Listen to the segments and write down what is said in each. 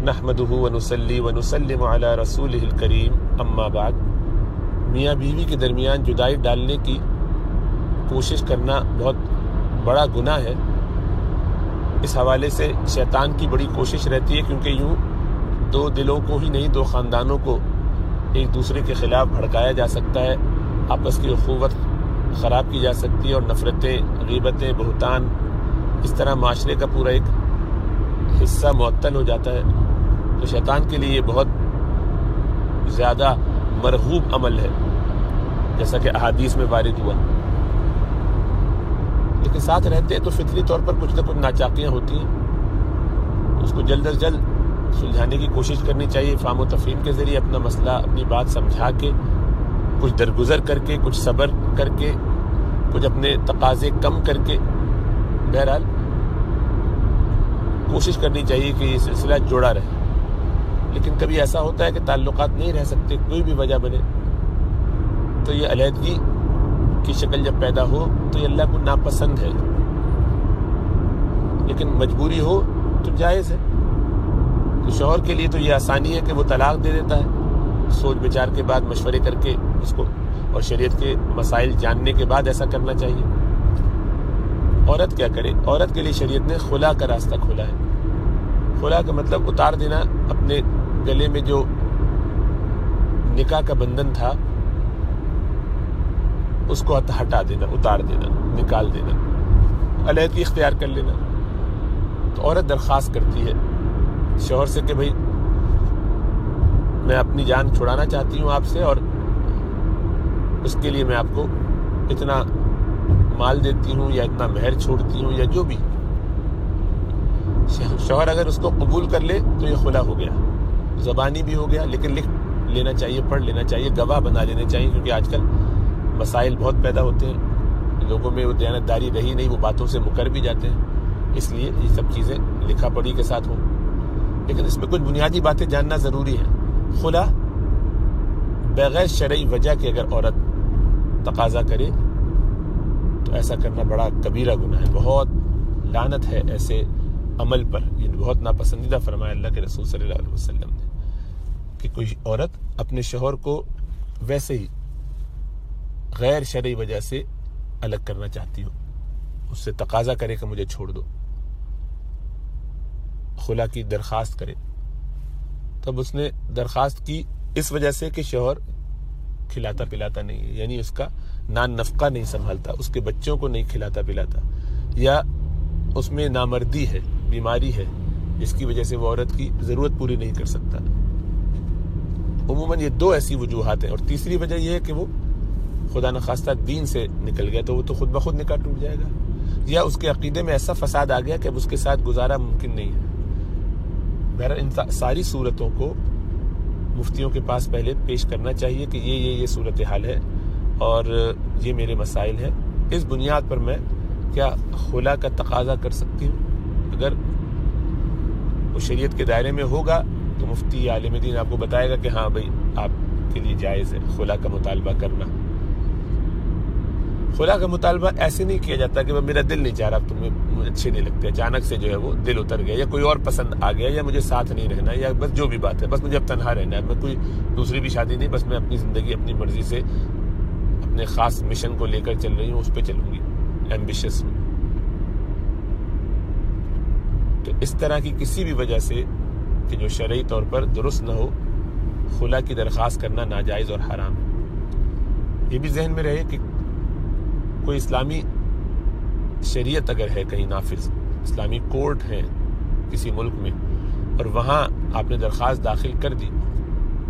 نحمدہ ونصلی ونسلم علی رسولہ الکریم اما بعد۔ میاں بیوی کے درمیان جدائی ڈالنے کی کوشش کرنا بہت بڑا گناہ ہے۔ اس حوالے سے شیطان کی بڑی کوشش رہتی ہے، کیونکہ یوں دو دلوں کو ہی نہیں، دو خاندانوں کو ایک دوسرے کے خلاف بھڑکایا جا سکتا ہے، آپس کی اخوت خراب کی جا سکتی ہے، اور نفرتیں، غیبتیں، بہتان، اس طرح معاشرے کا پورا ایک حصہ معطل ہو جاتا ہے۔ تو شیطان کے لیے یہ بہت زیادہ مرغوب عمل ہے، جیسا کہ احادیث میں وارد ہوا۔ لیکن ساتھ رہتے ہیں تو فطری طور پر کچھ نہ کچھ ناچاکیاں ہوتی ہیں، اس کو جلد از جلد سلجھانے کی کوشش کرنی چاہیے، فہم و تفہیم کے ذریعے اپنا مسئلہ، اپنی بات سمجھا کے، کچھ درگزر کر کے، کچھ صبر کر کے، کچھ اپنے تقاضے کم کر کے، بہرحال کوشش کرنی چاہیے کہ یہ سلسلہ جوڑا رہے۔ لیکن کبھی ایسا ہوتا ہے کہ تعلقات نہیں رہ سکتے، کوئی بھی وجہ بنے، تو یہ علیحدگی کی شکل جب پیدا ہو تو یہ اللہ کو ناپسند ہے، لیکن مجبوری ہو تو جائز ہے۔ تو شوہر کے لیے تو یہ آسانی ہے کہ وہ طلاق دے دیتا ہے، سوچ بچار کے بعد، مشورے کر کے اس کو، اور شریعت کے مسائل جاننے کے بعد ایسا کرنا چاہیے۔ عورت کیا کرے؟ عورت کے لیے شریعت نے خلا کا راستہ کھولا ہے۔ خلا کا مطلب اتار دینا، اپنے گلے میں جو نکاح کا بندھن تھا اس کو ہٹا دینا، اتار دینا، نکال دینا، علیحدگی اختیار کر لینا۔ تو عورت درخواست کرتی ہے شوہر سے کہ بھئی میں اپنی جان چھڑانا چاہتی ہوں آپ سے، اور اس کے لیے میں آپ کو اتنا مال دیتی ہوں یا اتنا مہر چھوڑتی ہوں یا جو بھی۔ شوہر اگر اس کو قبول کر لے تو یہ خلا ہو گیا، زبانی بھی ہو گیا، لیکن لکھ لینا چاہیے، پڑھ لینا چاہیے، گواہ بنا لینے چاہیے، کیونکہ آج کل مسائل بہت پیدا ہوتے ہیں، لوگوں میں وہ دیانتداری رہی نہیں، وہ باتوں سے مکر بھی جاتے ہیں، اس لیے یہ سب چیزیں لکھا پڑھی کے ساتھ ہوں۔ لیکن اس میں کچھ بنیادی باتیں جاننا ضروری ہے۔ خلا بغیر شرعی وجہ کے اگر عورت تقاضا کرے تو ایسا کرنا بڑا کبیرہ گناہ ہے، بہت لعنت ہے ایسے عمل پر، یہ بہت ناپسندیدہ فرمایا اللہ کے رسول صلی اللہ علیہ وسلم نے، کہ کوئی عورت اپنے شوہر کو ویسے ہی غیر شرعی وجہ سے الگ کرنا چاہتی ہو، اس سے تقاضا کرے کہ مجھے چھوڑ دو، خلا کی درخواست کرے، تب اس نے درخواست کی اس وجہ سے کہ شوہر کھلاتا پلاتا نہیں ہے، یعنی اس کا نان نفقہ نہیں سنبھالتا، اس کے بچوں کو نہیں کھلاتا پلاتا، یا اس میں نامردی ہے، بیماری ہے، جس کی وجہ سے وہ عورت کی ضرورت پوری نہیں کر سکتا۔ عموماً یہ دو ایسی وجوہات ہیں، اور تیسری وجہ یہ ہے کہ وہ خدا نخواستہ دین سے نکل گیا، تو وہ تو خود بخود نکاح ٹوٹ جائے گا، یا اس کے عقیدے میں ایسا فساد آ گیا کہ اب اس کے ساتھ گزارا ممکن نہیں ہے۔ بہرحال ان ساری صورتوں کو مفتیوں کے پاس پہلے پیش کرنا چاہیے کہ یہ صورتحال ہے اور یہ میرے مسائل ہیں، اس بنیاد پر میں کیا خلا کا تقاضا کر سکتی ہوں۔ اگر وہ شریعت کے دائرے میں ہوگا تو مفتی یا عالم دین آپ کو بتائے گا کہ ہاں بھئی آپ کے لیے جائز ہے خلا کا مطالبہ کرنا۔ خلا کا مطالبہ ایسے نہیں کیا جاتا کہ میرا دل نہیں چاہ رہا، تم مجھے اچھے نہیں لگتے، اچانک سے جو ہے وہ دل اتر گیا، یا کوئی اور پسند آ گیا، یا مجھے ساتھ نہیں رہنا، یا بس جو بھی بات ہے، بس مجھے اب تنہا رہنا ہے، میں کوئی دوسری بھی شادی نہیں، بس میں اپنی زندگی اپنی مرضی سے اپنے خاص مشن کو لے کر چل رہی ہوں، اس پہ چلوں گی، ایمبیشس ہوں۔ تو اس طرح کی کسی بھی وجہ سے کہ جو شرعی طور پر درست نہ ہو، خلا کی درخواست کرنا ناجائز اور حرام ہے۔ یہ بھی ذہن میں رہے کہ کوئی اسلامی شریعت اگر ہے کہیں نافذ، اسلامی کورٹ ہے کسی ملک میں، اور وہاں آپ نے درخواست داخل کر دی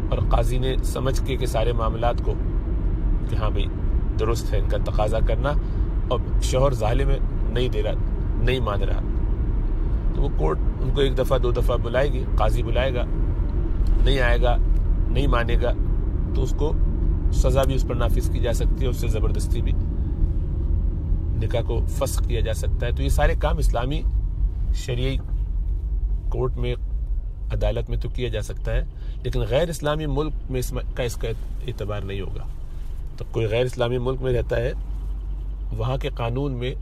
اور قاضی نے سمجھ کے کہ سارے معاملات کو کہ ہاں بھئی درست ہے ان کا تقاضا کرنا، اور شوہر ظالم ہے، نہیں دے رہا، نہیں مان رہا، تو وہ کورٹ ان کو ایک دفعہ دو دفعہ بلائے گی، قاضی بلائے گا، نہیں آئے گا، نہیں مانے گا، تو اس کو سزا بھی اس پر نافذ کی جا سکتی ہے، اس سے زبردستی بھی نکاح کو فسخ کیا جا سکتا ہے۔ تو یہ سارے کام اسلامی شرعی کورٹ میں، عدالت میں تو کیا جا سکتا ہے، لیکن غیر اسلامی ملک میں اس کا اعتبار نہیں ہوگا۔ تو کوئی غیر اسلامی ملک میں رہتا ہے، وہاں کے قانون میں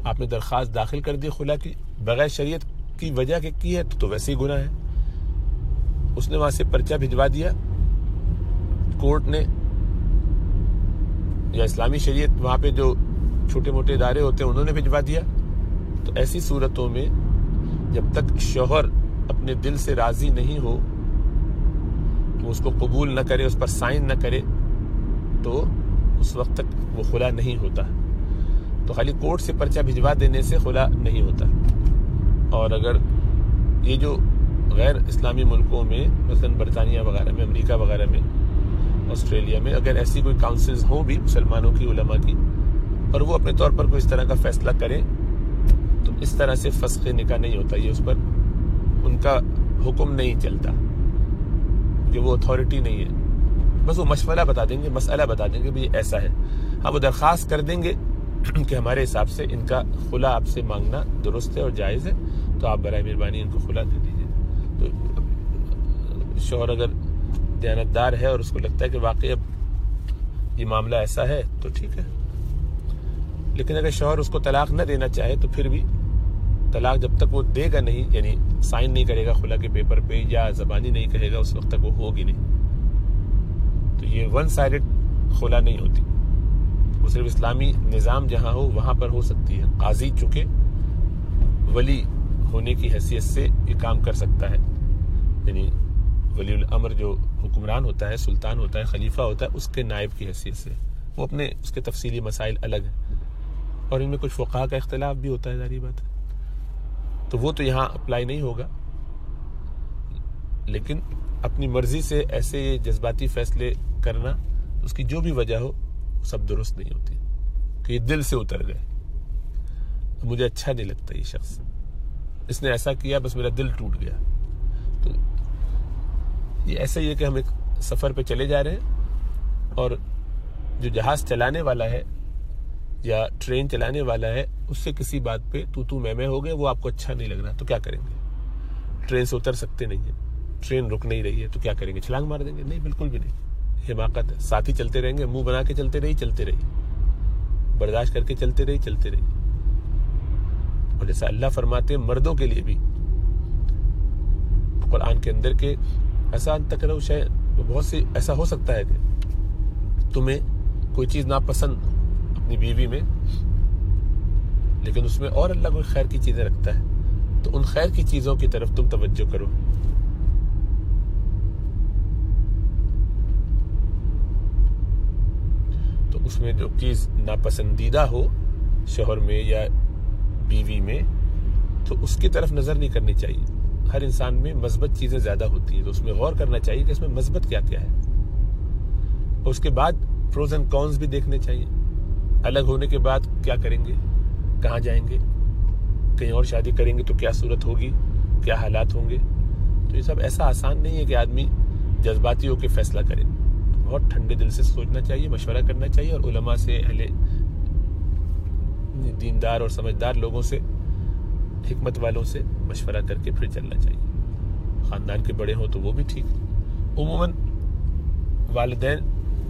آپ نے درخواست داخل کر دی خلا کی، بغیر شریعت کی وجہ کے کی ہے تو ویسے ہی گناہ ہے، اس نے وہاں سے پرچہ بھجوا دیا کورٹ نے یا اسلامی شریعت وہاں پہ جو چھوٹے موٹے ادارے ہوتے ہیں انہوں نے بھجوا دیا. تو ایسی صورتوں میں جب تک شوہر اپنے دل سے راضی نہیں ہو، وہ اس کو قبول نہ کرے، اس پر سائن نہ کرے، تو اس وقت تک وہ خلا نہیں ہوتا. تو خالی کورٹ سے پرچہ بھجوا دینے سے خلا نہیں ہوتا. اور اگر یہ جو غیر اسلامی ملکوں میں مثلا برطانیہ وغیرہ میں، امریکہ وغیرہ میں، آسٹریلیا میں اگر ایسی کوئی کاؤنسلز ہوں بھی مسلمانوں کی، علماء کی، اور وہ اپنے طور پر کوئی اس طرح کا فیصلہ کریں، تو اس طرح سے فسخ نکاح نہیں ہوتا. یہ اس پر ان کا حکم نہیں چلتا کہ وہ اتھارٹی نہیں ہے. بس وہ مشورہ بتا دیں گے، مسئلہ بتا دیں گے بھی ایسا ہے. ہاں وہ درخواست کر دیں گے کہ ہمارے حساب سے ان کا خلا آپ سے مانگنا درست ہے اور جائز ہے، تو آپ برائے مہربانی ان کو خلا دے دیجیے. تو شوہر اگر دیانتدار ہے اور اس کو لگتا ہے کہ واقعی اب یہ معاملہ ایسا ہے تو ٹھیک ہے. لیکن اگر شوہر اس کو طلاق نہ دینا چاہے تو پھر بھی طلاق جب تک وہ دے گا نہیں، یعنی سائن نہیں کرے گا خلا کے پیپر پہ یا زبانی نہیں کہے گا، اس وقت تک وہ ہوگی نہیں. تو یہ ون سائڈڈ خلا نہیں ہوتی. وہ صرف اسلامی نظام جہاں ہو وہاں پر ہو سکتی ہے. قاضی چونکہ ولی ہونے کی حیثیت سے یہ کام کر سکتا ہے، یعنی ولی الامر جو حکمران ہوتا ہے، سلطان ہوتا ہے، خلیفہ ہوتا ہے، اس کے نائب کی حیثیت سے وہ اپنے اس کے تفصیلی مسائل الگ ہیں، اور ان میں کچھ فقہاء کا اختلاف بھی ہوتا ہے، ظاہری بات ہے. تو وہ تو یہاں اپلائی نہیں ہوگا. لیکن اپنی مرضی سے ایسے جذباتی فیصلے کرنا، اس کی جو بھی وجہ ہو، سب درست نہیں ہوتی. کہ یہ دل سے اتر گئے، مجھے اچھا نہیں لگتا یہ شخص، اس نے ایسا کیا، بس میرا دل ٹوٹ گیا. تو یہ ایسا ہی ہے کہ ہم ایک سفر پہ چلے جا رہے ہیں، اور جو جہاز چلانے والا ہے یا ٹرین چلانے والا ہے اس سے کسی بات پہ تو میں ہو گئے، وہ آپ کو اچھا نہیں لگ رہا، تو کیا کریں گے؟ ٹرین سے اتر سکتے نہیں ہیں، ٹرین رک نہیں رہی ہے، تو کیا کریں گے؟ چھلانگ مار دیں گے؟ نہیں، بالکل بھی نہیں. حماقت ہے. ساتھ ہی چلتے رہیں گے، منہ بنا کے چلتے رہیے، برداشت کر کے چلتے رہیے. اور جیسا اللہ فرماتے ہیں مردوں کے لیے بھی قرآن کے اندر کہ ایسا تکرہوا شیء، بہت سی ایسا ہو سکتا ہے کہ تمہیں کوئی چیز ناپسند اپنی بیوی میں، لیکن اس میں اور اللہ کوئی خیر کی چیزیں رکھتا ہے، تو ان خیر کی چیزوں کی طرف تم توجہ کرو. تو اس میں جو چیز ناپسندیدہ ہو شوہر میں یا بیوی میں، تو اس کی طرف نظر نہیں کرنی چاہیے. ہر انسان میں مثبت چیزیں زیادہ ہوتی ہیں، تو اس میں غور کرنا چاہیے کہ اس میں مثبت کیا کیا ہے. اور اس کے بعد پروز اینڈ کونز بھی دیکھنے چاہیے. الگ ہونے کے بعد کیا کریں گے، کہاں جائیں گے، کہیں اور شادی کریں گے تو کیا صورت ہوگی، کیا حالات ہوں گے. تو یہ سب ایسا آسان نہیں ہے کہ آدمی جذباتی ہو کے فیصلہ کرے. بہت ٹھنڈے دل سے سوچنا چاہیے، مشورہ کرنا چاہیے، اور علماء سے، اہل دیندار اور سمجھدار لوگوں سے، حکمت والوں سے مشورہ کر کے پھر چلنا چاہیے. خاندان کے بڑے ہوں تو وہ بھی ٹھیک. عموماً والدین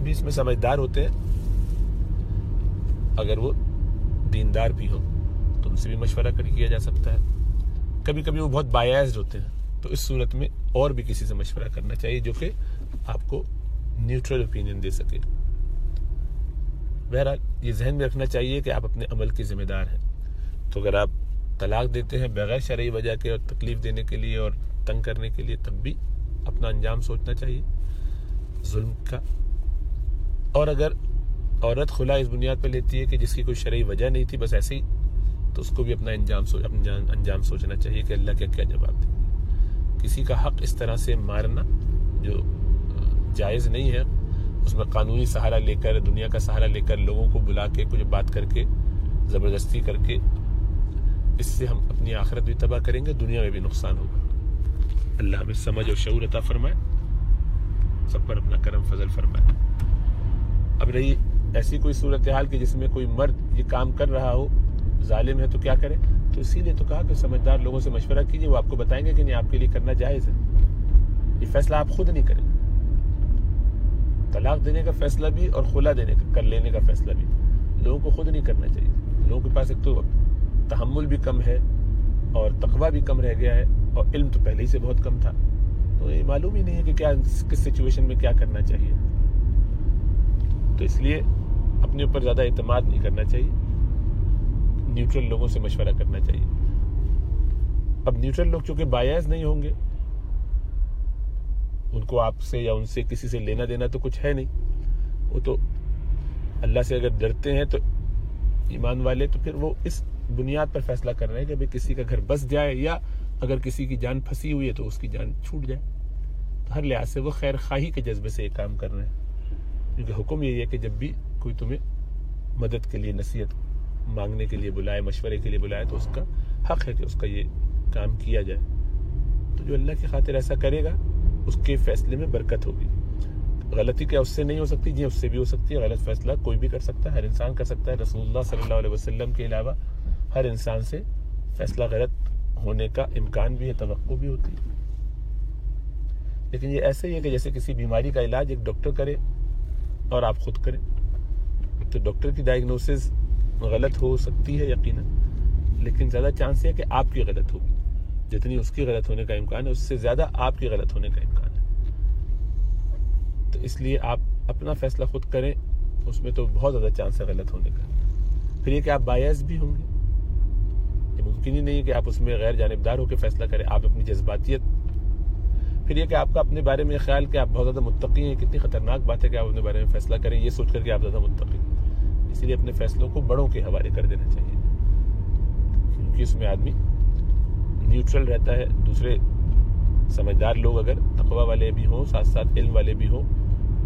بھی اس میں سمجھدار ہوتے ہیں، اگر وہ دیندار بھی ہوں تو ان سے بھی مشورہ کیا جا سکتا ہے. کبھی کبھی وہ بہت بایاسڈ ہوتے ہیں، تو اس صورت میں اور بھی کسی سے مشورہ کرنا چاہیے جو کہ آپ کو نیوٹرل اوپینین دے سکے. بہرحال یہ ذہن میں رکھنا چاہیے کہ آپ اپنے عمل کے ذمہ دار ہیں. تو اگر آپ طلاق دیتے ہیں بغیر شرعی وجہ کے اور تکلیف دینے کے لیے اور تنگ کرنے کے لیے، تب بھی اپنا انجام سوچنا چاہیے ظلم کا. اور اگر عورت خلا اس بنیاد پہ لیتی ہے کہ جس کی کوئی شرعی وجہ نہیں تھی، بس ایسے ہی، تو اس کو بھی اپنا انجام سوچنا چاہیے کہ اللہ کیا جواب دے. کسی کا حق اس طرح سے مارنا جو جائز نہیں ہے، اس میں قانونی سہارا لے کر، دنیا کا سہارا لے کر، لوگوں کو بلا کے کچھ بات کر کے، زبردستی کر کے، اس سے ہم اپنی آخرت بھی تباہ کریں گے، دنیا میں بھی نقصان ہوگا. اللہ ہمیں سمجھ اور شعور عطا فرمائے، سب پر اپنا کرم فضل فرمائے. اب رہی ایسی کوئی صورتحال کہ جس میں کوئی مرد یہ کام کر رہا ہو، ظالم ہے، تو کیا کرے؟ تو اسی لیے تو کہا کہ سمجھدار لوگوں سے مشورہ کیجیے، وہ آپ کو بتائیں گے کہ نہیں آپ کے لیے کرنا جائز ہے. یہ فیصلہ آپ خود نہیں کریں. طلاق دینے کا فیصلہ بھی اور خلا دینے کا، کر لینے کا فیصلہ بھی لوگوں کو خود نہیں کرنا چاہیے. لوگوں کے پاس ایک تو تحمل بھی کم ہے، اور تقویٰ بھی کم رہ گیا ہے، اور علم تو پہلے ہی سے بہت کم تھا. تو یہ معلوم ہی نہیں ہے کہ کیا کس سچویشن میں کیا کرنا چاہیے. تو اس لیے اپنے اوپر زیادہ اعتماد نہیں کرنا چاہیے, نیوٹرل لوگوں سے مشورہ کرنا چاہیے. اب نیوٹرل لوگ چونکہ بایاز نہیں ہوں گے, ان کو آپ سے یا ان سے کسی سے لینا دینا تو کچھ ہے نہیں, وہ تو اللہ سے اگر ڈرتے ہیں تو ایمان والے, تو پھر وہ اس بنیاد پر فیصلہ کر رہے ہیں کہ بھئی کسی کا گھر بس جائے, یا اگر کسی کی جان پھنسی ہوئی ہے تو اس کی جان چھوٹ جائے. تو ہر لحاظ سے وہ خیر خواہی کے جذبے سے یہ کام کر رہے ہیں, کیونکہ حکم یہی ہے کہ جب بھی کوئی تمہیں مدد کے لیے, نصیحت مانگنے کے لیے بلائے, مشورے کے لیے بلائے, تو اس کا حق ہے کہ اس کا یہ کام کیا جائے. تو جو اللہ کی خاطر ایسا کرے گا اس کے فیصلے میں برکت ہوگی. غلطی کیا اس سے نہیں ہو سکتی؟ جی اس سے بھی ہو سکتی ہے. غلط فیصلہ کوئی بھی کر سکتا ہے, ہر انسان کر سکتا ہے. رسول اللہ صلی اللہ علیہ وسلم کے علاوہ ہر انسان سے فیصلہ غلط ہونے کا امکان بھی ہے, توقع بھی ہوتی ہے. لیکن یہ ایسے ہی ہے کہ جیسے کسی بیماری کا علاج ایک ڈاکٹر کرے اور آپ خود کریں. تو ڈاکٹر کی ڈائگنوسس غلط ہو سکتی ہے یقیناً, لیکن زیادہ چانس ہے کہ آپ کی غلط ہوگی. جتنی اس کی غلط ہونے کا امکان ہے, اس سے زیادہ آپ کی غلط ہونے کا امکان ہے. تو اس لیے آپ اپنا فیصلہ خود کریں, اس میں تو بہت زیادہ چانس ہے غلط ہونے کا. پھر یہ کہ آپ بایاس بھی ہوں گے, یہ ممکن ہی نہیں ہے کہ آپ اس میں غیر جانبدار ہو کے فیصلہ کریں. آپ اپنی جذباتیت, پھر یہ کہ آپ کا اپنے بارے میں خیال کہ آپ بہت زیادہ متقی ہیں, کتنی خطرناک بات ہے کہ آپ اپنے بارے میں فیصلہ کریں یہ سوچ کر کہ آپ زیادہ متقی. اس لیے اپنے فیصلوں کو بڑوں کے حوالے کر دینا چاہیے, کیونکہ اس میں آدمی نیوٹرل رہتا ہے. دوسرے سمجھدار لوگ اگر تقوی والے بھی ہوں, ساتھ ساتھ علم والے بھی ہوں,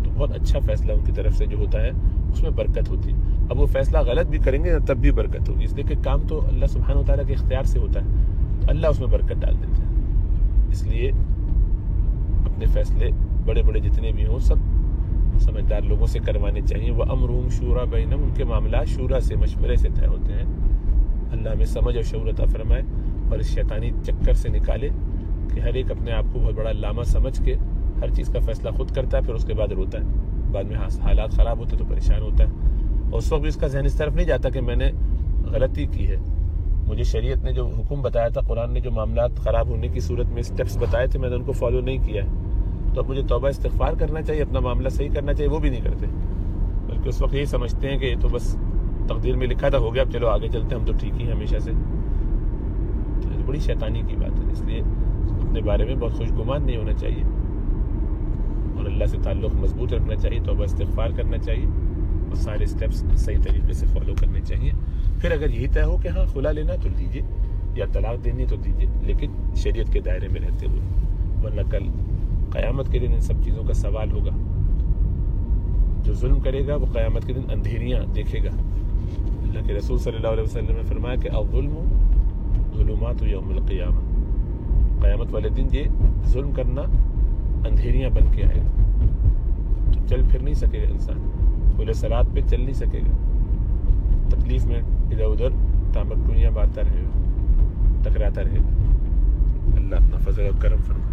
تو بہت اچھا فیصلہ ان کی طرف سے جو ہوتا ہے اس میں برکت ہوتی ہے. اب وہ فیصلہ غلط بھی کریں گے تب بھی برکت ہوگی, اس لیے کہ کام تو اللہ سبحانہ و تعالیٰ کے اختیار سے ہوتا ہے, تو اللہ اس میں برکت ڈال دیتا ہے. اس لیے اپنے فیصلے بڑے بڑے جتنے بھی ہوں سب سمجھدار لوگوں سے کروانے چاہیے. وَأَمْرُهُمْ شُورَىٰ بَيْنَهُمْ, ان کے معاملات شورا سے, مشورے سے طے ہوتے ہیں. اللہ ہمیں سمجھ اور شعور عطا فرمائے اور اس شیطانی چکر سے نکالے کہ ہر ایک اپنے آپ کو بہت بڑا علامہ سمجھ کے ہر چیز کا فیصلہ خود کرتا ہے, پھر اس کے بعد روتا ہے, بعد میں حالات خراب ہوتے تو پریشان ہوتا ہے. اور اس وقت بھی اس کا ذہن اس طرف نہیں جاتا کہ میں نے غلطی کی ہے, مجھے شریعت نے جو حکم بتایا تھا, قرآن نے جو معاملات خراب ہونے کی صورت میں اسٹیپس بتائے تھے, میں نے ان کو فالو نہیں کیا ہے, تو اب مجھے توبہ استغفار کرنا چاہیے, اپنا معاملہ صحیح کرنا چاہیے. وہ بھی نہیں کرتے, بلکہ اس وقت یہی سمجھتے ہیں کہ یہ تو بس تقدیر میں لکھا تھا, ہو گیا, اب چلو آگے چلتے ہیں, ہم تو ٹھیک ہی ہیں ہمیشہ سے. تو یہ بڑی شیطانی کی بات ہے. اس لیے اپنے بارے میں بہت خوش گمان نہیں ہونا چاہیے, اور اللہ سے تعلق مضبوط رکھنا چاہیے, توبہ استغفار کرنا چاہیے, اور سارے اسٹیپس صحیح طریقے سے فالو کرنے چاہیے. پھر اگر یہی طے ہو کہ ہاں خلا لینا تو لیجیے, یا طلاق دینی تو دیجیے, لیکن شریعت کے دائرے میں رہتے ہوئے, ورنہ کل قیامت کے دن ان سب چیزوں کا سوال ہوگا. جو ظلم کرے گا وہ قیامت کے دن اندھیریاں دیکھے گا. اللہ کے رسول صلی اللہ علیہ وسلم نے فرمایا کہ الظلم ظلمات یوم القیامہ, قیامت والے دن یہ ظلم کرنا اندھیریاں بن کے آئے گا, تو چل پھر نہیں سکے گا انسان, کھلے صراط پہ چل نہیں سکے گا, تکلیف میں ادھر ادھر ٹامک ٹوئیاں مارتا رہے گا, ٹکراتا رہے گا. اللہ اپنا فضل و کرم فرمائے.